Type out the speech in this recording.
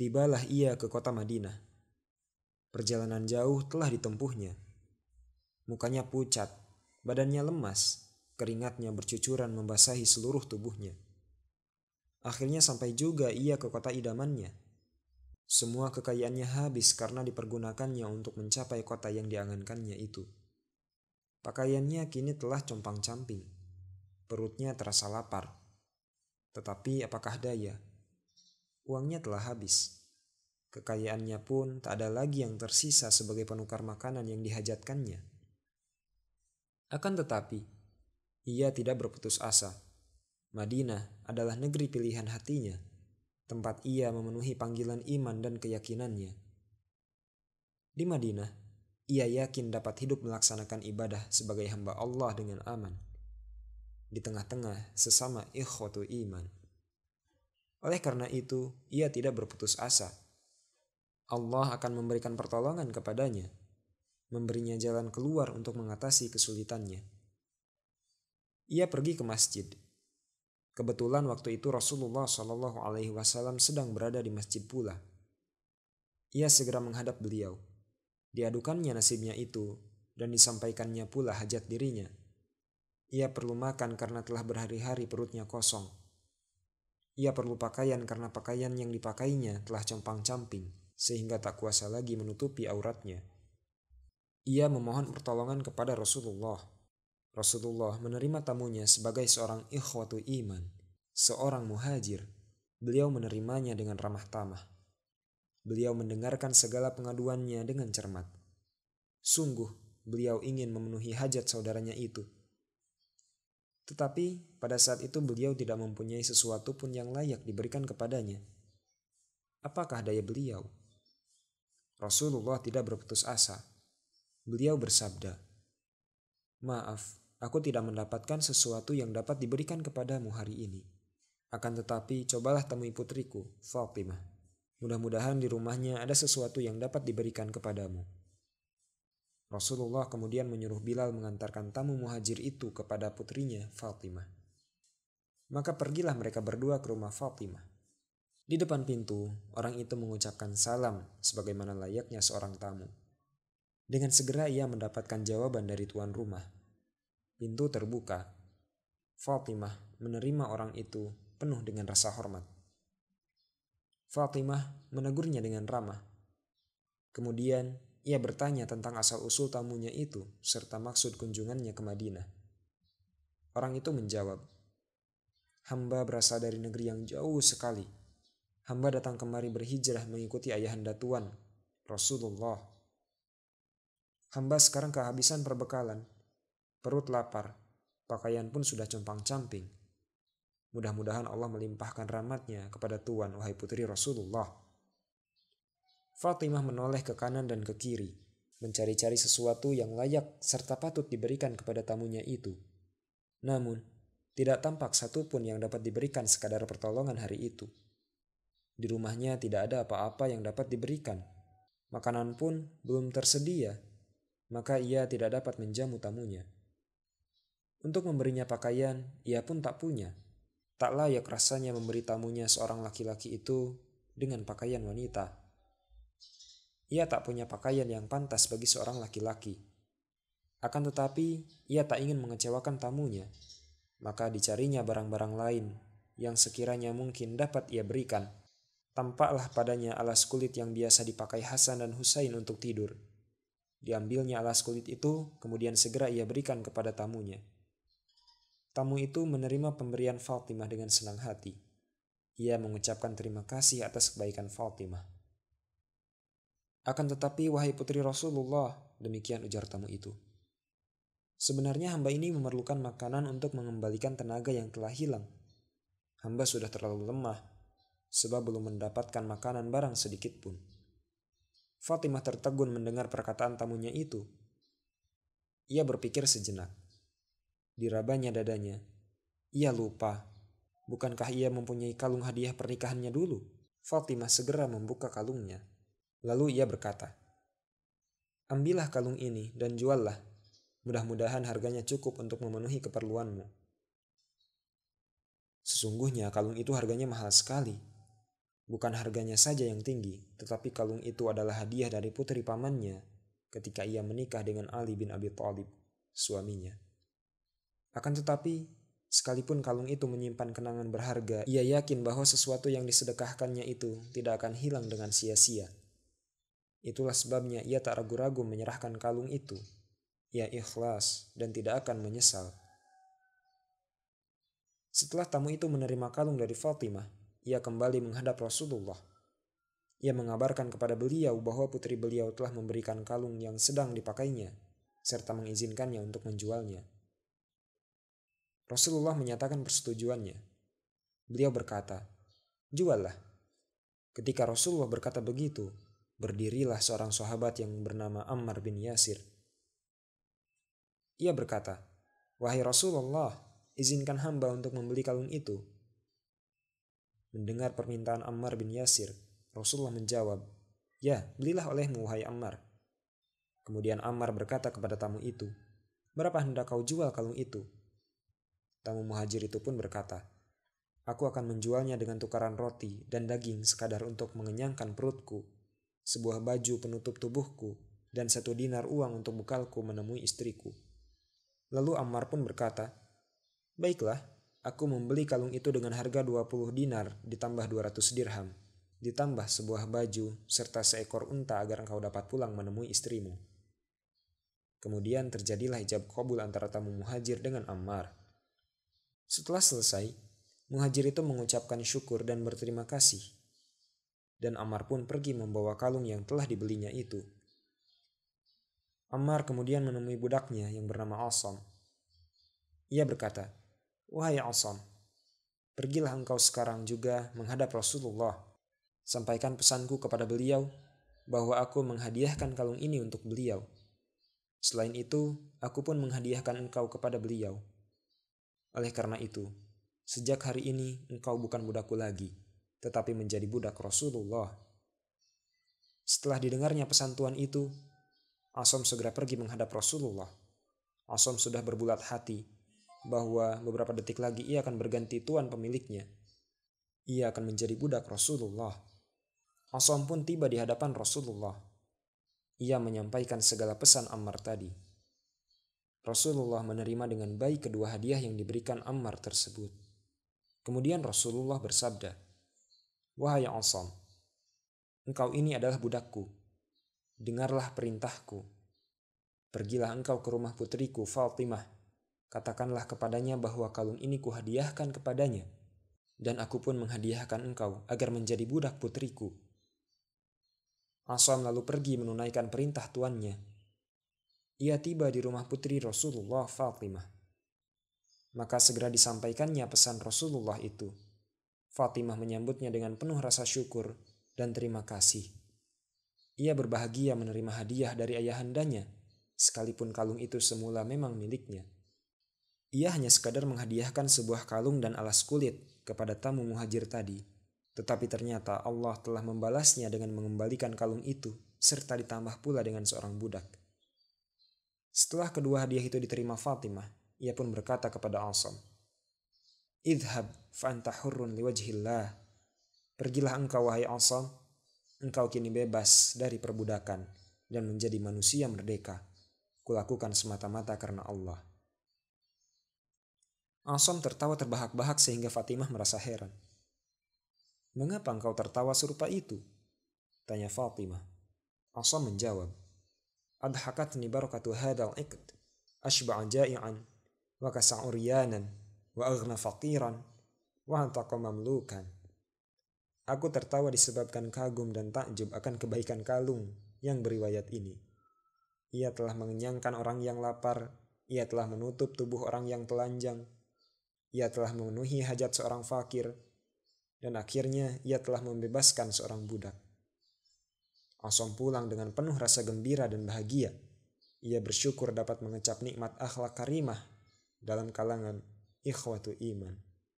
Tibalah ia ke kota Madinah. Perjalanan jauh telah ditempuhnya. Mukanya pucat, badannya lemas, keringatnya bercucuran membasahi seluruh tubuhnya. Akhirnya sampai juga ia ke kota idamannya. Semua kekayaannya habis karena dipergunakannya untuk mencapai kota yang diangankannya itu. Pakaiannya kini telah compang-camping. Perutnya terasa lapar. Tetapi apakah daya? Uangnya telah habis. Kekayaannya pun tak ada lagi yang tersisa sebagai penukar makanan yang dihajatkannya. Akan tetapi, ia tidak berputus asa. Madinah adalah negeri pilihan hatinya, tempat ia memenuhi panggilan iman dan keyakinannya. Di Madinah, ia yakin dapat hidup melaksanakan ibadah sebagai hamba Allah dengan aman, di tengah-tengah sesama ikhwatu iman. Oleh karena itu, ia tidak berputus asa. Allah akan memberikan pertolongan kepadanya, memberinya jalan keluar untuk mengatasi kesulitannya. Ia pergi ke masjid. Kebetulan waktu itu Rasulullah SAW sedang berada di masjid pula. Ia segera menghadap beliau. Diadukannya nasibnya itu dan disampaikannya pula hajat dirinya. Ia perlu makan karena telah berhari-hari perutnya kosong. Ia perlu pakaian karena pakaian yang dipakainya telah compang-camping, sehingga tak kuasa lagi menutupi auratnya. Ia memohon pertolongan kepada Rasulullah. Rasulullah menerima tamunya sebagai seorang ikhwatu iman, seorang muhajir. Beliau menerimanya dengan ramah tamah. Beliau mendengarkan segala pengaduannya dengan cermat. Sungguh, beliau ingin memenuhi hajat saudaranya itu. Tetapi pada saat itu beliau tidak mempunyai sesuatu pun yang layak diberikan kepadanya. Apakah daya beliau? Rasulullah tidak berputus asa. Beliau bersabda, "Maaf, aku tidak mendapatkan sesuatu yang dapat diberikan kepadamu hari ini. Akan tetapi cobalah temui putriku, Fatimah. Mudah-mudahan di rumahnya ada sesuatu yang dapat diberikan kepadamu." Rasulullah kemudian menyuruh Bilal mengantarkan tamu muhajir itu kepada putrinya, Fatimah. Maka pergilah mereka berdua ke rumah Fatimah. Di depan pintu, orang itu mengucapkan salam sebagaimana layaknya seorang tamu. Dengan segera ia mendapatkan jawaban dari tuan rumah. Pintu terbuka. Fatimah menerima orang itu penuh dengan rasa hormat. Fatimah menegurnya dengan ramah. Kemudian ia bertanya tentang asal-usul tamunya itu serta maksud kunjungannya ke Madinah. Orang itu menjawab, "Hamba berasal dari negeri yang jauh sekali. Hamba datang kemari berhijrah mengikuti ayahanda tuan, Rasulullah. Hamba sekarang kehabisan perbekalan, perut lapar, pakaian pun sudah compang-camping. Mudah-mudahan Allah melimpahkan rahmatnya kepada tuan, wahai putri Rasulullah." Fatimah menoleh ke kanan dan ke kiri, mencari-cari sesuatu yang layak serta patut diberikan kepada tamunya itu. Namun, tidak tampak satupun yang dapat diberikan sekadar pertolongan hari itu. Di rumahnya tidak ada apa-apa yang dapat diberikan. Makanan pun belum tersedia, maka ia tidak dapat menjamu tamunya. Untuk memberinya pakaian, ia pun tak punya. Tak layak rasanya memberi tamunya seorang laki-laki itu dengan pakaian wanita. Ia tak punya pakaian yang pantas bagi seorang laki-laki. Akan tetapi, ia tak ingin mengecewakan tamunya. Maka dicarinya barang-barang lain yang sekiranya mungkin dapat ia berikan. Tampaklah padanya alas kulit yang biasa dipakai Hasan dan Husain untuk tidur. Diambilnya alas kulit itu, kemudian segera ia berikan kepada tamunya. Tamu itu menerima pemberian Fatimah dengan senang hati. Ia mengucapkan terima kasih atas kebaikan Fatimah. Akan tetapi, wahai putri Rasulullah, demikian ujar tamu itu. Sebenarnya hamba ini memerlukan makanan untuk mengembalikan tenaga yang telah hilang. Hamba sudah terlalu lemah, sebab belum mendapatkan makanan barang sedikit pun. Fatimah tertegun mendengar perkataan tamunya itu. Ia berpikir sejenak. Dirabanya dadanya. Ia lupa. Bukankah ia mempunyai kalung hadiah pernikahannya dulu? Fatimah segera membuka kalungnya. Lalu ia berkata, "Ambillah kalung ini dan juallah. Mudah-mudahan harganya cukup untuk memenuhi keperluanmu." Sesungguhnya kalung itu harganya mahal sekali. Bukan harganya saja yang tinggi, tetapi kalung itu adalah hadiah dari putri pamannya ketika ia menikah dengan Ali bin Abi Thalib, suaminya. Akan tetapi, sekalipun kalung itu menyimpan kenangan berharga, ia yakin bahwa sesuatu yang disedekahkannya itu tidak akan hilang dengan sia-sia. Itulah sebabnya ia tak ragu-ragu menyerahkan kalung itu. Ia ikhlas dan tidak akan menyesal. Setelah tamu itu menerima kalung dari Fatimah, ia kembali menghadap Rasulullah. Ia mengabarkan kepada beliau bahwa putri beliau telah memberikan kalung yang sedang dipakainya, serta mengizinkannya untuk menjualnya. Rasulullah menyatakan persetujuannya. Beliau berkata, "Juallah." Ketika Rasulullah berkata begitu, berdirilah seorang sahabat yang bernama Ammar bin Yasir. Ia berkata, "Wahai Rasulullah, izinkan hamba untuk membeli kalung itu." Mendengar permintaan Ammar bin Yasir, Rasulullah menjawab, "Ya, belilah olehmu, wahai Ammar." Kemudian Ammar berkata kepada tamu itu, "Berapa hendak kau jual kalung itu?" Tamu muhajir itu pun berkata, "Aku akan menjualnya dengan tukaran roti dan daging sekadar untuk mengenyangkan perutku, sebuah baju penutup tubuhku, dan 1 dinar uang untuk bekalku menemui istriku." Lalu Ammar pun berkata, "Baiklah, aku membeli kalung itu dengan harga 20 dinar ditambah 200 dirham, ditambah sebuah baju serta seekor unta agar engkau dapat pulang menemui istrimu." Kemudian terjadilah ijab qabul antara tamu muhajir dengan Ammar. Setelah selesai, muhajir itu mengucapkan syukur dan berterima kasih. Dan Ammar pun pergi membawa kalung yang telah dibelinya itu. Ammar kemudian menemui budaknya yang bernama Asam. Ia berkata, "Wahai Asam, pergilah engkau sekarang juga menghadap Rasulullah. Sampaikan pesanku kepada beliau bahwa aku menghadiahkan kalung ini untuk beliau. Selain itu, aku pun menghadiahkan engkau kepada beliau. Oleh karena itu, sejak hari ini engkau bukan budakku lagi, tetapi menjadi budak Rasulullah." Setelah didengarnya pesan tuan itu, Asam segera pergi menghadap Rasulullah. Asam sudah berbulat hati bahwa beberapa detik lagi ia akan berganti tuan pemiliknya. Ia akan menjadi budak Rasulullah. Asam pun tiba di hadapan Rasulullah. Ia menyampaikan segala pesan Ammar tadi. Rasulullah menerima dengan baik kedua hadiah yang diberikan Ammar tersebut. Kemudian Rasulullah bersabda, "Wahai Asam, engkau ini adalah budakku. Dengarlah perintahku. Pergilah engkau ke rumah putriku Fatimah. Katakanlah kepadanya bahwa kalung ini kuhadiahkan kepadanya, dan aku pun menghadiahkan engkau agar menjadi budak putriku." Asam lalu pergi menunaikan perintah tuannya. Ia tiba di rumah putri Rasulullah Fatimah. Maka segera disampaikannya pesan Rasulullah itu. Fatimah menyambutnya dengan penuh rasa syukur dan terima kasih. Ia berbahagia menerima hadiah dari ayahandanya, sekalipun kalung itu semula memang miliknya. Ia hanya sekadar menghadiahkan sebuah kalung dan alas kulit kepada tamu muhajir tadi. Tetapi ternyata Allah telah membalasnya dengan mengembalikan kalung itu, serta ditambah pula dengan seorang budak. Setelah kedua hadiah itu diterima Fatimah, ia pun berkata kepada Asam, "Idhab fa'anta hurrun liwajhillah." Pergilah engkau, wahai Asam, engkau kini bebas dari perbudakan dan menjadi manusia merdeka. Kulakukan semata-mata karena Allah. Asam tertawa terbahak-bahak sehingga Fatimah merasa heran. "Mengapa engkau tertawa serupa itu?" tanya Fatimah. Asam menjawab, "Adhakatni barakatu hadal iqd, ashba'a ja'i'an, wa kasa'a uryanan, wa aghna faqiran, wa antaqa mamlukan." Aku tertawa disebabkan kagum dan takjub akan kebaikan kalung yang beriwayat ini. Ia telah mengenyangkan orang yang lapar, ia telah menutup tubuh orang yang telanjang, ia telah memenuhi hajat seorang fakir, dan akhirnya ia telah membebaskan seorang budak. Asam pulang dengan penuh rasa gembira dan bahagia. Ia bersyukur dapat mengecap nikmat akhlak karimah dalam kalangan ikhwatu iman.